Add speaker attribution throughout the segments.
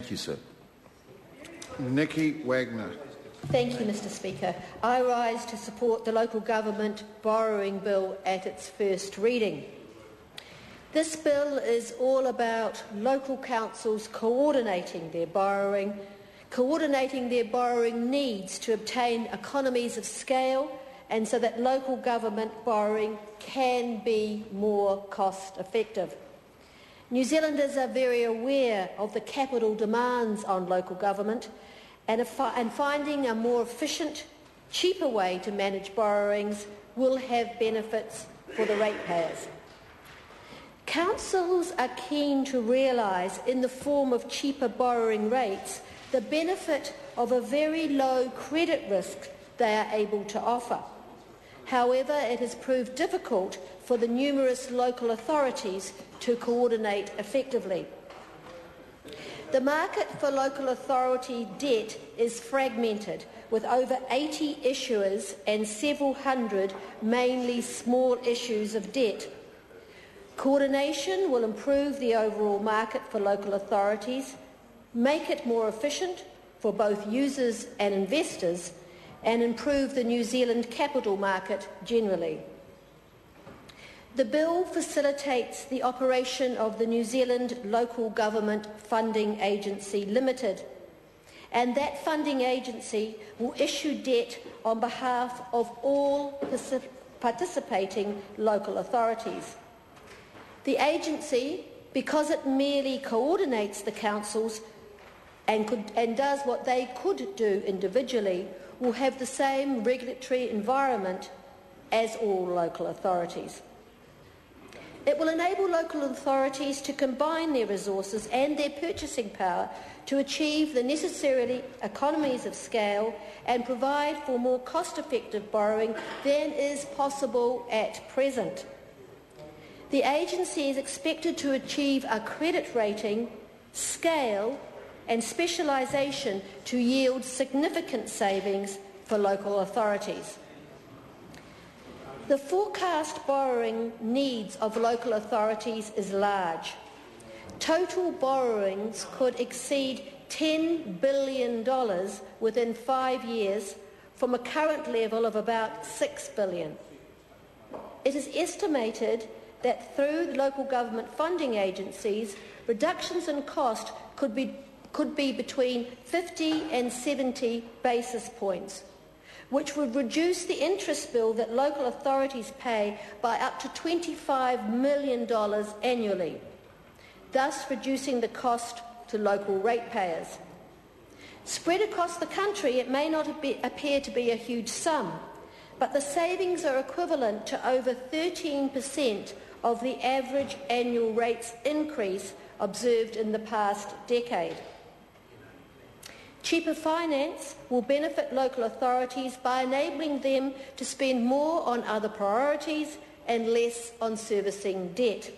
Speaker 1: Thank you, sir. Nikki Wagner.
Speaker 2: Thank you, Mr Speaker. I rise to support the Local Government Borrowing Bill at its first reading. This bill is all about local councils coordinating their borrowing needs to obtain economies of scale and so that local government borrowing can be more cost effective. New Zealanders are very aware of the capital demands on local government and finding a more efficient, cheaper way to manage borrowings will have benefits for the ratepayers. Councils are keen to realise, in the form of cheaper borrowing rates, the benefit of a very low credit risk they are able to offer. However, it has proved difficult for the numerous local authorities to coordinate effectively. The market for local authority debt is fragmented, with over 80 issuers and several hundred mainly small issues of debt. Coordination will improve the overall market for local authorities, make it more efficient for both users and investors, and improve the New Zealand capital market generally. The bill facilitates the operation of the New Zealand Local Government Funding Agency Limited, and that funding agency will issue debt on behalf of all participating local authorities. The agency, because it merely coordinates the councils and does what they could do individually, will have the same regulatory environment as all local authorities. It will enable local authorities to combine their resources and their purchasing power to achieve the necessary economies of scale and provide for more cost-effective borrowing than is possible at present. The agency is expected to achieve a credit rating, scale and specialisation to yield significant savings for local authorities. The forecast borrowing needs of local authorities is large. Total borrowings could exceed $10 billion within 5 years from a current level of about $6 billion. It is estimated that through local government funding agencies, reductions in cost could be between 50 and 70 basis points, which would reduce the interest bill that local authorities pay by up to $25 million annually, thus reducing the cost to local ratepayers. Spread across the country, it may not appear to be a huge sum, but the savings are equivalent to over 13% of the average annual rates increase observed in the past decade. Cheaper finance will benefit local authorities by enabling them to spend more on other priorities and less on servicing debt.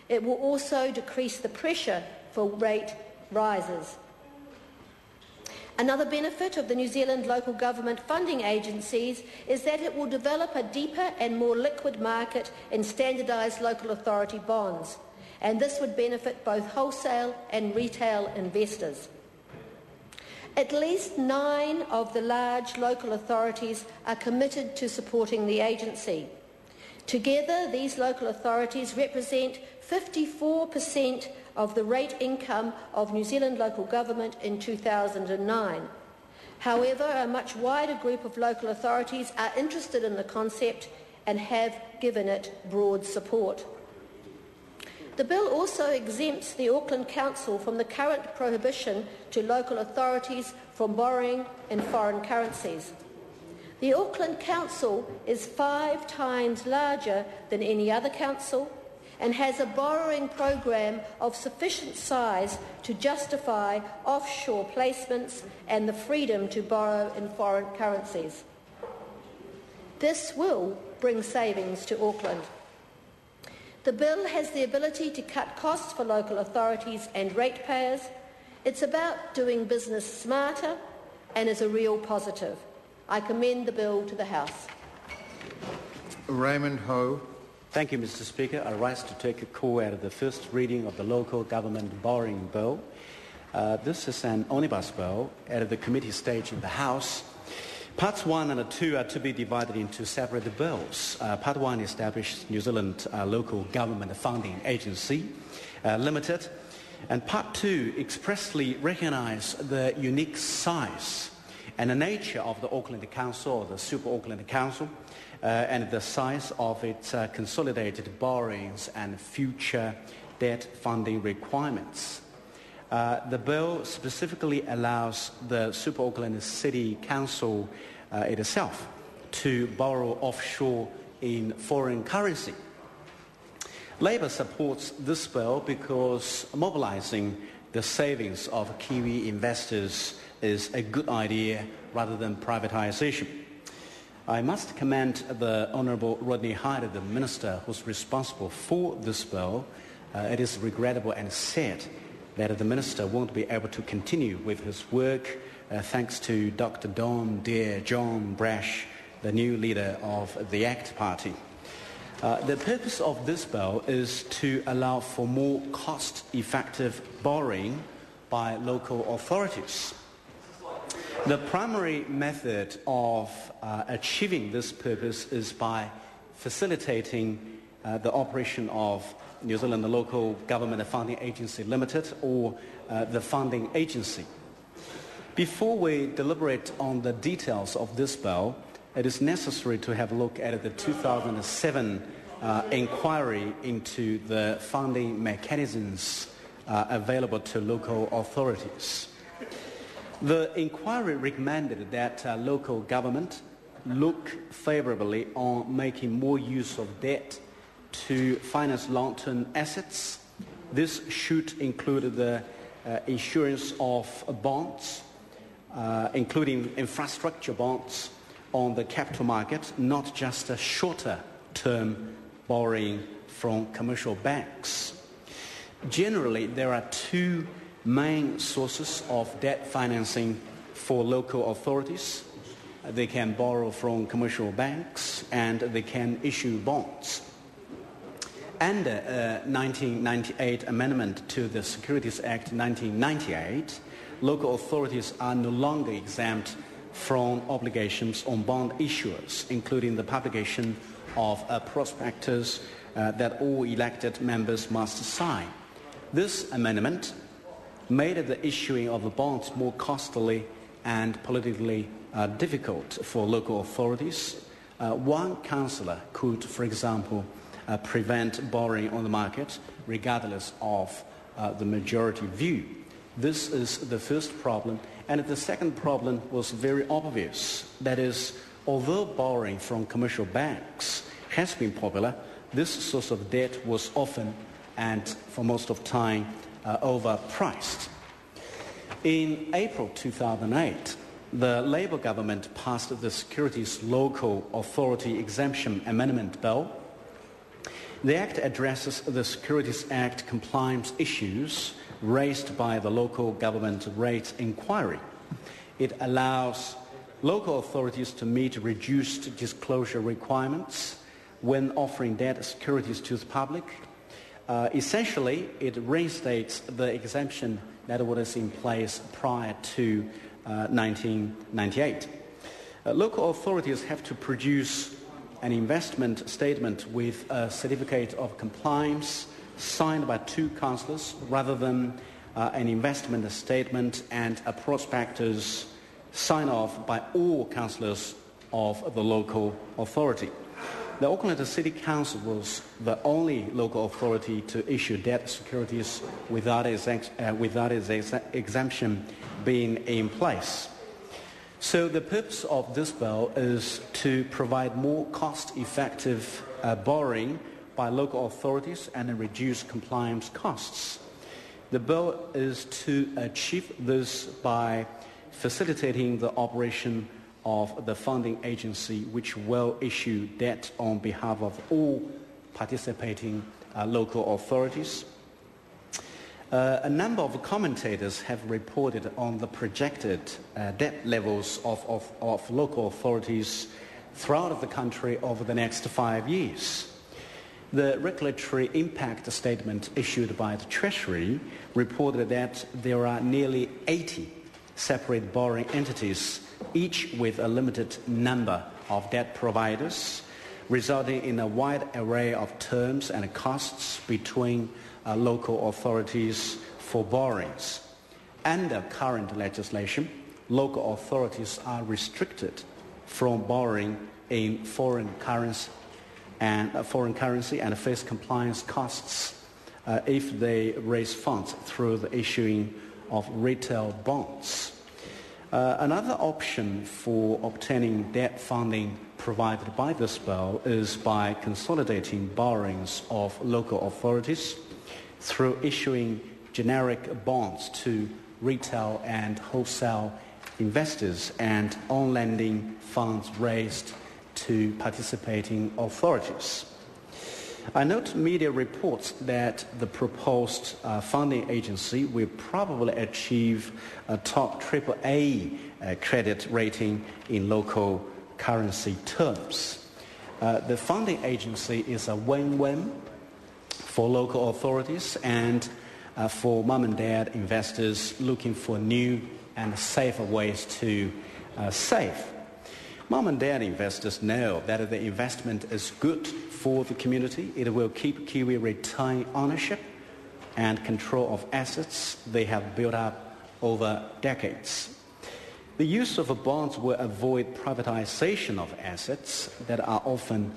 Speaker 2: It will also decrease the pressure for rate rises. Another benefit of the New Zealand local government funding agencies is that it will develop a deeper and more liquid market in standardised local authority bonds, and this would benefit both wholesale and retail investors. At least 9 of the large local authorities are committed to supporting the agency. Together, these local authorities represent 54% of the rate income of New Zealand local government in 2009. However, a much wider group of local authorities are interested in the concept and have given it broad support. The bill also exempts the Auckland Council from the current prohibition to local authorities from borrowing in foreign currencies. The Auckland Council is 5 times larger than any other council and has a borrowing program of sufficient size to justify offshore placements and the freedom to borrow in foreign currencies. This will bring savings to Auckland. The bill has the ability to cut costs for local authorities and ratepayers. It's about doing business smarter and is a real positive. I commend the bill to the House.
Speaker 1: Raymond Ho.
Speaker 3: Thank you, Mr Speaker. I rise to take a call out of the first reading of the Local Government Borrowing Bill.
Speaker 1: This is an omnibus bill at the committee stage in the House. Parts 1 and 2 are to be divided into separate bills. Part 1 establishes New Zealand Local Government Funding Agency Limited, and Part 2 expressly recognises the unique size and the nature of the Auckland Council, or the Super Auckland Council, and the size of its consolidated borrowings and future debt funding requirements. The bill specifically allows the Super Auckland City Council itself to borrow offshore in foreign currency. Labour supports this bill because mobilising the savings of Kiwi investors is a good idea rather than privatisation. I must commend the Honourable Rodney Hyde, the Minister who's responsible for this bill. It is regrettable and sad that the Minister won't be able to continue with his work thanks to Dr. Don Dear John Brash, the new leader of the ACT Party. The purpose of this bill is to allow for more cost-effective borrowing by local authorities. The primary method of achieving this purpose is by facilitating the operation of New Zealand Local Government Funding Agency Limited, or the funding agency. Before we deliberate on the details of this bill, it is necessary to have a look at the 2007 inquiry into the funding mechanisms available to local authorities. The inquiry recommended that local government look favourably on making more use of debt to finance long-term assets. This should include the issuance of bonds, including infrastructure bonds on the capital market, not just a shorter-term borrowing from commercial banks. Generally, there are two main sources of debt financing for local authorities. They can borrow from commercial banks and they can issue bonds. Under a 1998 amendment to the Securities Act 1998, local authorities are no longer exempt from obligations on bond issuers, including the publication of a prospectus that all elected members must sign. This amendment made the issuing of the bonds more costly and politically difficult for local authorities. One councillor could, for example, prevent borrowing on the market regardless of the majority view. This is the first problem. And the second problem was very obvious. That is, although borrowing from commercial banks has been popular, this source of debt was often and for most of the time overpriced. In April 2008, the Labour government passed the Securities Local Authority Exemption Amendment Bill. The Act addresses the Securities Act compliance issues raised by the local government rate inquiry. It allows local authorities to meet reduced disclosure requirements when offering debt securities to the public. Essentially, it reinstates the exemption that was in place prior to 1998. Local authorities have to produce an investment statement with a certificate of compliance signed by two councillors rather than an investment statement and a prospectus signed off by all councillors of the local authority. The Auckland City Council was the only local authority to issue debt securities without its exemption being in place. So the purpose of this bill is to provide more cost-effective borrowing by local authorities and reduce compliance costs. The bill is to achieve this by facilitating the operation of the funding agency, which will issue debt on behalf of all participating local authorities. A number of commentators have reported on the projected debt levels of local authorities throughout the country over the next 5 years. The regulatory impact statement issued by the Treasury reported that there are nearly 80 separate borrowing entities, each with a limited number of debt providers, resulting in a wide array of terms and costs between local authorities for borrowings. Under current legislation, local authorities are restricted from borrowing in foreign currency and face compliance costs if they raise funds through the issuing of retail bonds. Another option for obtaining debt funding provided by this bill is by consolidating borrowings of local authorities through issuing generic bonds to retail and wholesale investors and on-lending funds raised to participating authorities. I note media reports that the proposed funding agency will probably achieve a top AAA credit rating in local currency terms. The funding agency is a win-win for local authorities and for mom and dad investors looking for new and safer ways to save. Mom and dad investors know that the investment is good for the community. It will keep Kiwi retain ownership and control of assets they have built up over decades. The use of bonds will avoid privatization of assets that are often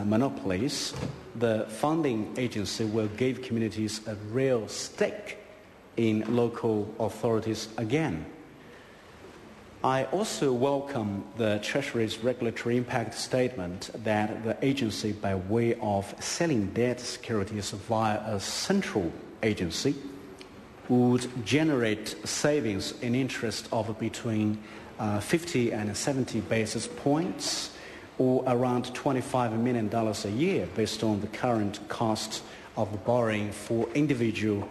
Speaker 1: monopolies. The funding agency will give communities a real stake in local authorities again. I also welcome the Treasury's regulatory impact statement that the agency, by way of selling debt securities via a central agency, would generate savings in interest of between 50 and 70 basis points, or around $25 million a year, based on the current cost of borrowing for individual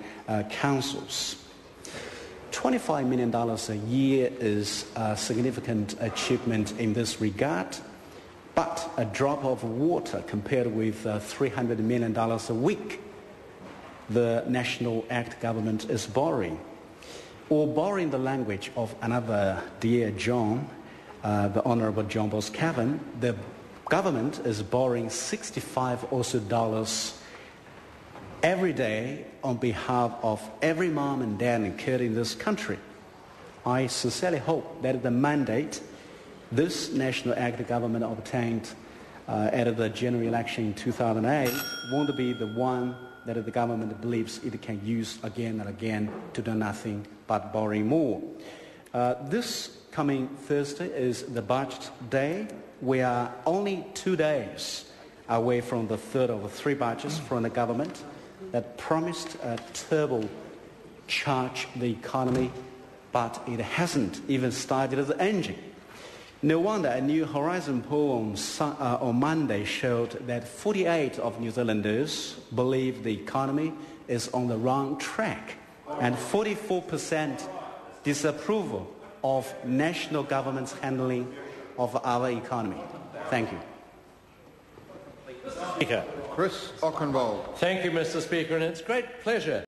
Speaker 1: councils. $25 million a year is a significant achievement in this regard, but a drop of water compared with $300 million a week the National Act government is borrowing. Or borrowing the language of another dear John, the Honourable John Boscawen, the government is borrowing $65 every day on behalf of every mom and dad and kid in this country. I sincerely hope that the mandate this National Act government obtained at the general election in 2008 won't be the one that the government believes it can use again and again to do nothing but borrowing more. This coming Thursday is the budget day. We are only 2 days away from the third of the three budgets from the government that promised a turbocharge the economy, but it hasn't even started the engine. No wonder a New Horizon poll on Monday showed that 48 of New Zealanders believe the economy is on the wrong track, and 44% disapproval of national government's handling of our economy. Thank you.
Speaker 3: Speaker.
Speaker 4: Chris Ockenbold.
Speaker 3: Thank you, Mr. Speaker, and it's a great pleasure